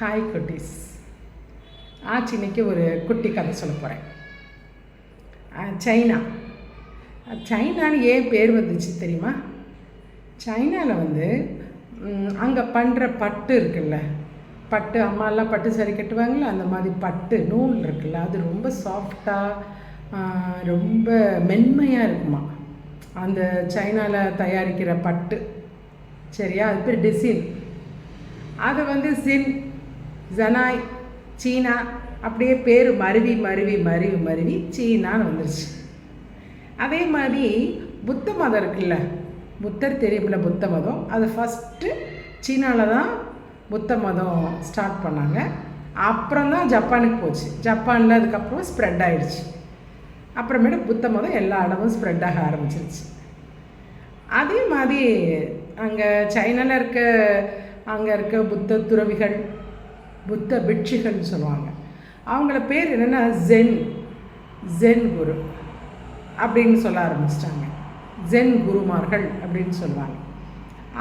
Hi குட்டீஸ். இன்னைக்கு ஒரு குட்டி கதை சொல்ல போகிறேன். சைனான்னு ஏன் பேர் வந்துச்சு தெரியுமா? சைனாவில் அங்கே பண்ணுற பட்டு இருக்குல்ல, பட்டு அம்மாலாம் பட்டு சரி கட்டுவாங்களே, அந்த மாதிரி பட்டு நூல் இருக்குல்ல, அது ரொம்ப சாஃப்டாக ரொம்ப மென்மையாக இருக்குமா அந்த சைனாவில் தயாரிக்கிற பட்டு. சரியா? அது பேர் டிசின். அது சின், ஜனாய், சீனா அப்படியே பேர் மருவி மருவி மருவி மருவி சீனான்னு வந்துருச்சு. அதே மாதிரி புத்த மதம் இருக்குல்ல, புத்தர் தெரியுமில்ல, புத்த மதம். அது ஃபஸ்ட்டு சீனாவில் தான் புத்த மதம் ஸ்டார்ட் பண்ணாங்க. அப்புறம் தான் ஜப்பானுக்கு போச்சு. ஜப்பானில் அதுக்கப்புறம் ஸ்ப்ரெட் ஆகிடுச்சு. அப்புறமேட்டு புத்த மதம் எல்லா இடமும் ஸ்ப்ரெட் ஆக ஆரம்பிச்சிருச்சு. அதே மாதிரி அங்கே சைனாவில் அங்கே இருக்க புத்த துறவிகள், புத்த பிட்சுகள்னு சொல்லுவாங்க. அவங்கள பேர் என்னென்னா ஜென் குரு அப்படின்னு சொல்ல ஆரம்பிச்சிட்டாங்க. ஜென் குருமார்கள் அப்படின்னு சொல்லுவாங்க.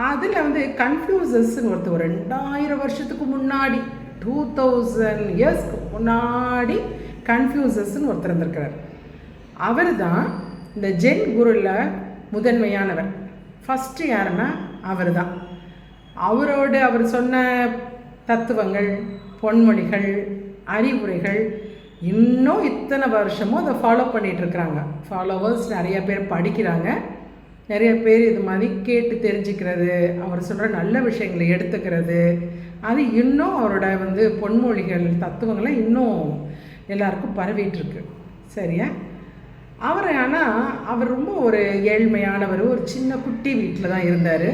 அதில் கன்ஃபியூசஸ்ன்னு ஒருத்தர் 2000 வருஷத்துக்கு முன்னாடி, 2000 இயர்ஸ்க்கு முன்னாடி கன்ஃபியூசஸ்ன்னு ஒருத்தர் இருந்திருக்கிறார். அவர் தான் இந்த ஜென் குருவில் முதன்மையானவர். ஃபஸ்ட்டு யாருன்னா அவர் தான். அவர் சொன்ன தத்துவங்கள், பொன்மொழிகள், அறிவுரைகள் இன்னும் இத்தனை வருஷமும் அதை ஃபாலோ பண்ணிகிட்ருக்குறாங்க. ஃபாலோவர்ஸ் நிறைய பேர் படிக்கிறாங்க, நிறைய பேர் இது மாதிரி கேட்டு தெரிஞ்சுக்கிறது, அவர் சொல்கிற நல்ல விஷயங்களை எடுத்துக்கிறது. அது இன்னும் அவரோட பொன்மொழிகள், தத்துவங்களை இன்னும் எல்லாருக்கும் பரவிட்டுருக்கு. சரியா? அவர் ரொம்ப ஒரு ஏழ்மையானவர். ஒரு சின்ன குட்டி வீட்டில் தான் இருந்தார்.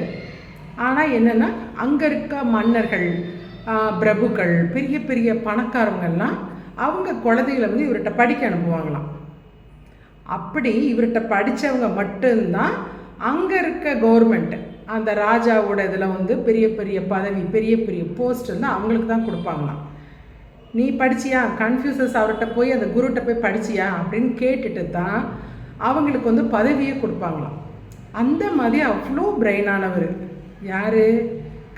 ஆனால் என்னென்னா, அங்கே இருக்க மன்னர்கள், பிரபுக்கள், பெரிய பெரிய பணக்காரங்கள்லாம் அவங்க குழந்தைகளை இவர்கிட்ட படிக்க அனுப்புவாங்களாம். அப்படி இவர்கிட்ட படித்தவங்க மட்டும்தான் அங்கே இருக்க கவர்மெண்ட்டு, அந்த ராஜாவோட இதில் பெரிய பெரிய பதவி, பெரிய பெரிய போஸ்ட் அவங்களுக்கு தான் கொடுப்பாங்களாம். நீ படிச்சியா, கன்ஃபியூசஸ் அவர்கிட்ட போய் அந்த குருகிட்ட போய் படிச்சியா அப்படின்னு கேட்டுட்டு தான் அவங்களுக்கு பதவியே கொடுப்பாங்களாம். அந்த மாதிரி அவ்வளோ பிரெயினானவர் யார்?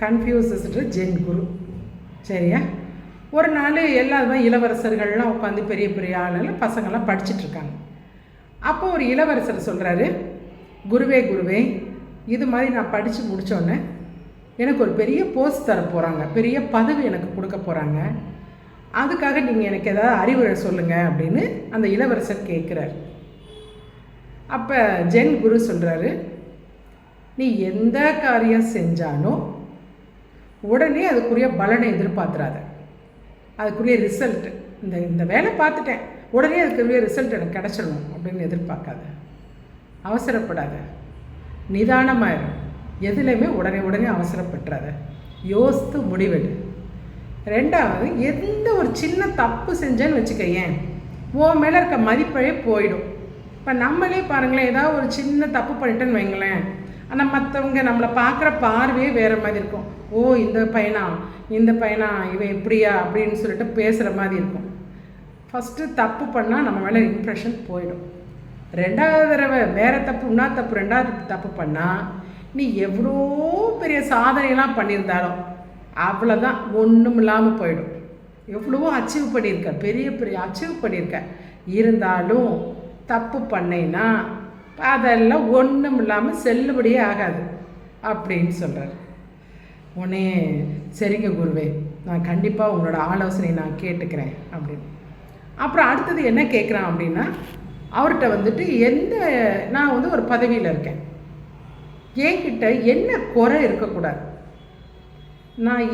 கன்ஃபியூசஸ்ன்ற ஜென் குரு. சரியா? ஒரு நாள் எல்லாருமே இளவரசர்கள்லாம் உட்காந்து பெரிய பெரிய ஆளுநர் பசங்கள்லாம் படிச்சுட்ருக்காங்க. அப்போ ஒரு இளவரசர் சொல்கிறாரு, குருவே, இது மாதிரி நான் படித்து முடித்தோன்னே எனக்கு ஒரு பெரிய போஸ்ட் தர போகிறாங்க, பெரிய பதவி எனக்கு கொடுக்க போகிறாங்க, அதுக்காக நீங்கள் எனக்கு ஏதாவது அறிவுரை சொல்லுங்கள் அப்படின்னு அந்த இளவரசர் கேட்குறார். அப்போ ஜென் குரு சொல்கிறாரு, நீ எந்த காரியம் செஞ்சாலும் உடனே அதுக்குரிய பலனை எதிர்பார்த்துறாத. அதுக்குரிய ரிசல்ட்டு, இந்த வேலை பார்த்துட்டேன், உடனே அதுக்குரிய ரிசல்ட் எனக்கு கிடச்சிடணும் அப்படின்னு எதிர்பார்க்காத. அவசரப்படாத, நிதானமாயிடும். எதுலேயுமே உடனே அவசரப்பட்டுறாத. யோசித்து முடிவெடு. ரெண்டாவது, எந்த ஒரு சின்ன தப்பு செஞ்சேன்னு வச்சுக்கேன், உன் மேலே இருக்க மதிப்பே போயிடும். இப்போ நம்மளே பாருங்களேன், ஏதாவது ஒரு சின்ன தப்பு பண்ணிட்டேன்னு வைங்களேன், ஆனால் மற்றவங்க நம்மளை பார்க்குற பார்வையே வேறு மாதிரி இருக்கும். ஓ, இந்த பையனா இவன் இப்படியா அப்படின்னு சொல்லிட்டு பேசுகிற மாதிரி இருக்கும். ஃபஸ்ட்டு தப்பு பண்ணால் நம்ம மேலே இம்ப்ரெஷன் போயிடும். ரெண்டாவது தடவை வேறு தப்பு, ரெண்டாவது தப்பு பண்ணால் நீ எவ்வளோ பெரிய சாதனையெல்லாம் பண்ணியிருந்தாலும் அவ்வளோதான், ஒன்றும் இல்லாமல் போயிடும். எவ்வளவோ அச்சீவ் பண்ணியிருக்க, பெரிய பெரிய அச்சீவ் பண்ணியிருக்க, இருந்தாலும் தப்பு பண்ணேன்னா அதெல்லாம் ஒன்றும் இல்லாமல் செல்லுபடியே ஆகாது அப்படின்னு சொல்கிறார். உடனே சரிங்க குருவே, நான் கண்டிப்பாக உங்களோட ஆலோசனை நான் கேட்டுக்கிறேன் அப்படின்னு. அப்புறம் அடுத்தது என்ன கேட்குறான் அப்படின்னா, அவர்கிட்ட நான் ஒரு பதவியில் இருக்கேன், என்கிட்ட என்ன குறை இருக்கக்கூடாது,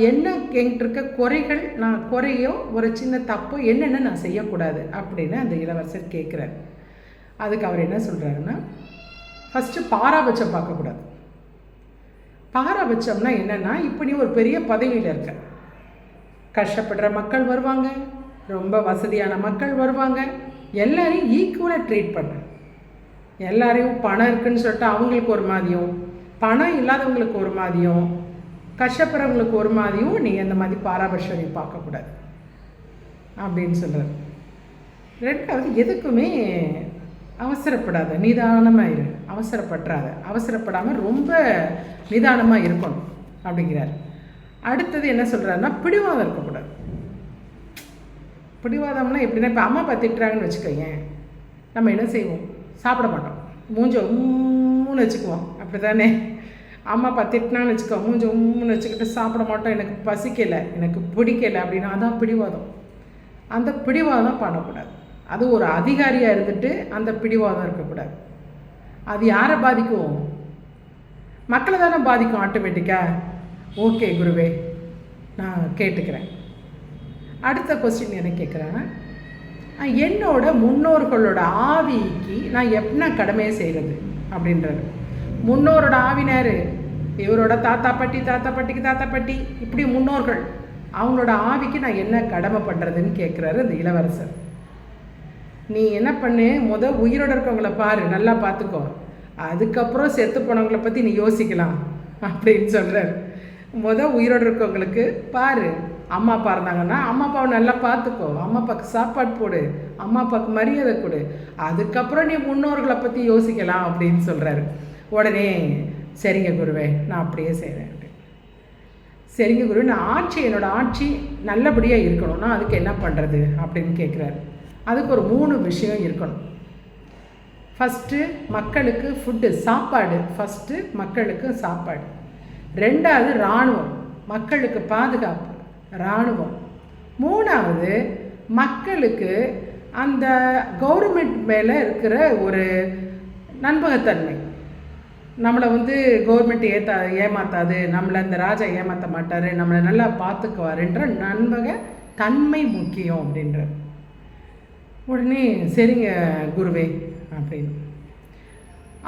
என்கிட்ட இருக்க குறைகள், நான் குறையோ ஒரு சின்ன தப்போ என்னென்ன நான் செய்யக்கூடாது அப்படின்னு அந்த இளவரசர் கேட்குறார். அதுக்கு அவர் என்ன சொல்கிறாருன்னா, ஃபஸ்ட்டு பாராபட்சம் பார்க்கக்கூடாது. பாராபட்சம்னா என்னென்னா, இப்போ நீ ஒரு பெரிய பதவியில் இருக்க, கஷ்டப்படுற மக்கள் வருவாங்க, ரொம்ப வசதியான மக்கள் வருவாங்க, எல்லாரையும் ஈக்குவலாக ட்ரீட் பண்ண. எல்லாரையும் பணம் இருக்குதுன்னு சொல்லிட்டு அவங்களுக்கு ஒரு மாதிரியும், பணம் இல்லாதவங்களுக்கு ஒரு மாதிரியும், கஷ்டப்படுறவங்களுக்கு ஒரு மாதிரியும் நீ அந்த மாதிரி பாராபட்சம் நீ பார்க்கக்கூடாது அப்படின்னு சொல்கிறார். ரெண்டாவது, எதுக்குமே அவசரப்படாத, நிதானமாக இரு. அவசரப்படாமல் ரொம்ப நிதானமாக இருக்கணும் அப்படிங்கிறார். அடுத்தது என்ன சொல்கிறாருன்னா, பிடிவாதம் இருக்கக்கூடாது. பிடிவாதம்னா எப்படின்னா, இப்போ அம்மா அப்பா திட்டுறாங்கன்னு வச்சுக்கோங்க, நம்ம என்ன செய்வோம்? சாப்பிட மாட்டோம், மூஞ்ச உம்முன்னு வச்சுக்குவோம். அப்படி தானே? அம்மா அப்பா திட்டினான்னு வச்சுக்கோ, மூஞ்ச உம்முன்னு வச்சுக்கிட்டு சாப்பிட மாட்டோம், எனக்கு பசிக்கலை, எனக்கு பிடிக்கலை அப்படின்னா, அதான் பிடிவாதம். அந்த பிடிவாதம் பண்ணக்கூடாது. அது ஒரு அதிகாரியாக இருந்துட்டு அந்த பிடிவாதம் இருக்கக்கூடாது. அது யாரை பாதிக்கும்? மக்களை தானே பாதிக்கும் ஆட்டோமேட்டிக்காக. ஓகே குருவே, நான் கேட்டுக்கிறேன். அடுத்த கொஸ்டின் என்ன கேட்குறேன், என்னோட முன்னோர்களோட ஆவிக்கு நான் என்ன கடமையை செய்கிறது அப்படின்றது. முன்னோரோட ஆவினார் இவரோட தாத்தா பாட்டி, தாத்தா பாட்டிக்கு தாத்தா பாட்டி, இப்படி முன்னோர்கள், அவங்களோட ஆவிக்கு நான் என்ன கடமை பண்ணுறதுன்னு கேட்குறாரு இந்த இளவரசர். நீ என்ன பண்ணு, உயிரோடு இருக்கவங்கள பாரு, நல்லா பார்த்துக்கோ, அதுக்கப்புறம் செத்து போனவங்களை பற்றி நீ யோசிக்கலாம் அப்படின்னு சொல்கிறார். உயிரோடு இருக்கவங்களுக்கு பாரு, அம்மா அப்பா இருந்தாங்கன்னா அம்மா அப்பாவை நல்லா பார்த்துக்கோ, அம்மா அப்பாவுக்கு சாப்பாடு போடு, அம்மா அப்பாவுக்கு மரியாதை கொடு, அதுக்கப்புறம் நீ முன்னோர்களை பற்றி யோசிக்கலாம் அப்படின்னு சொல்கிறாரு. உடனே சரிங்க குருவே, நான் அப்படியே செய்கிறேன். சரிங்க குரு, நான் என்னோடய ஆட்சி நல்லபடியாக இருக்கணும்னா அதுக்கு என்ன பண்ணுறது அப்படின்னு கேட்குறாரு. அதுக்கு ஒரு 3 விஷயம் இருக்கணும். ஃபஸ்ட்டு மக்களுக்கு ஃபுட்டு, சாப்பாடு. ஃபஸ்ட்டு மக்களுக்கு சாப்பாடு. 2வது இராணுவம், மக்களுக்கு பாதுகாப்பு, இராணுவம். 3வது மக்களுக்கு அந்த கவர்மெண்ட் மேலே இருக்கிற ஒரு நம்பகத்தன்மை. நம்மளை கவர்மெண்ட் ஏமாத்தாது, நம்மளை இந்த ராஜா ஏமாற்ற மாட்டார், நம்மளை நல்லா பார்த்துக்குவாருன்ற நம்பக தன்மை முக்கியம் அப்படின்ற. உடனே சரிங்க குருவே அப்படின்னு.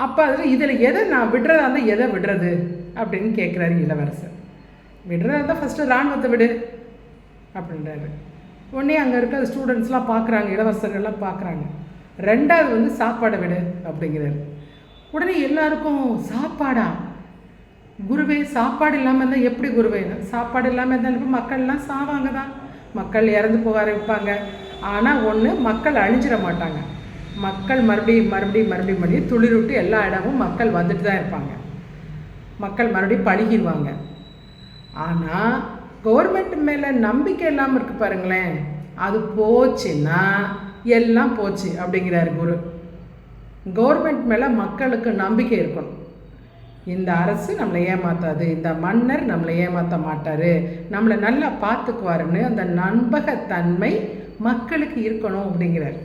அப்போ இதில் எதை நான் விடுறதா இருந்தால் எதை விடுறது அப்படின்னு கேட்குறாரு இளவரசர். விடுறதா இருந்தால் ஃபஸ்ட்டு இராணுவத்தை விடு அப்படின்றாரு. உடனே அங்கே இருக்க ஸ்டூடெண்ட்ஸ்லாம் பார்க்குறாங்க, இளவரசர்கள்லாம் பார்க்குறாங்க. 2வது சாப்பாடை விடு அப்படிங்கிறாரு. உடனே எல்லாருக்கும் சாப்பாடா குருவே, சாப்பாடு இல்லாமல் இருந்தால் எப்படி குருவே? சாப்பாடு இல்லாமல் இருந்தாலும் மக்கள்லாம் சாவாங்க தான், மக்கள் இறந்து போக ஆரம்பிப்பாங்க. ஆனால் ஒன்று, மக்கள் அழிஞ்சிட மாட்டாங்க, மக்கள் மறுபடியும் துளிருட்டு எல்லா இடமும் மக்கள் வந்துட்டு தான் இருப்பாங்க, மக்கள் மறுபடியும் பழகிடுவாங்க. ஆனால் கவர்மெண்ட் மேலே நம்பிக்கை இல்லாமல் இருக்குது பாருங்களேன், அது போச்சுன்னா எல்லாம் போச்சு அப்படிங்கிறாரு குரு. கவர்மெண்ட் மேலே மக்களுக்கு நம்பிக்கை இருக்கணும். இந்த அரசு நம்மளை ஏமாத்தாது, இந்த மன்னர் நம்மளை ஏமாற்ற மாட்டார், நம்மளை நல்லா பார்த்துக்குவாருன்னு அந்த நம்பகத்தன்மை மக்களுக்கு இருக்கணும் அப்படிங்கிறார்.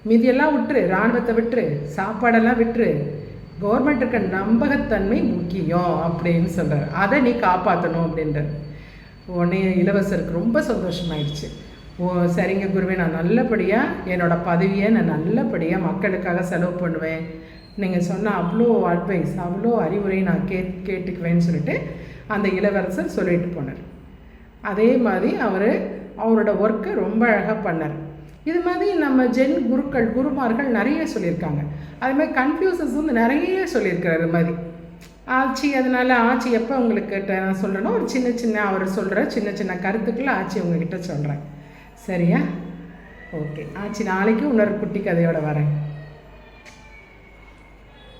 மீதியெல்லாம் விட்டுரு, இராணுவத்தை விட்டுரு, சாப்பாடெல்லாம் விட்டுரு, கவர்மெண்ட்டுக்கு நம்பகத்தன்மை முக்கியம் அப்படின்னு சொல்கிறார். அதை நீ காப்பாற்றணும் அப்படின்றார். உடனே இளவரசருக்கு ரொம்ப சந்தோஷமாயிடுச்சு. ஓ சரிங்க குருவே, நான் நல்லபடியாக என்னோடய பதவியை நான் நல்லபடியாக மக்களுக்காக செலவு பண்ணுவேன், நீங்கள் சொன்ன அவ்வளோ அட்வைஸ், அவ்வளோ அறிவுரை நான் கேட்டுக்குவேன்னு சொல்லிட்டு அந்த இளவரசர் சொல்லிட்டு போனார். அதே மாதிரி அவரோட ஒர்க்கை ரொம்ப அழகாக பண்ணார். இது மாதிரி நம்ம குருமார்கள் நிறைய சொல்லியிருக்காங்க. அதுமாதிரி கன்ஃபியூசஸ் நிறைய சொல்லியிருக்காரு. இது மாதிரி ஆட்சி, அதனால் ஆட்சி எப்போ உங்கள்கிட்ட நான் சொல்கிறேன்னா ஒரு சின்ன அவர் சொல்கிற சின்ன கருத்துக்களை ஆட்சி உங்ககிட்ட சொல்கிறேன். சரியா? ஓகே, ஆட்சி நாளைக்கு இன்னொரு குட்டி கதையோடு வரேன்.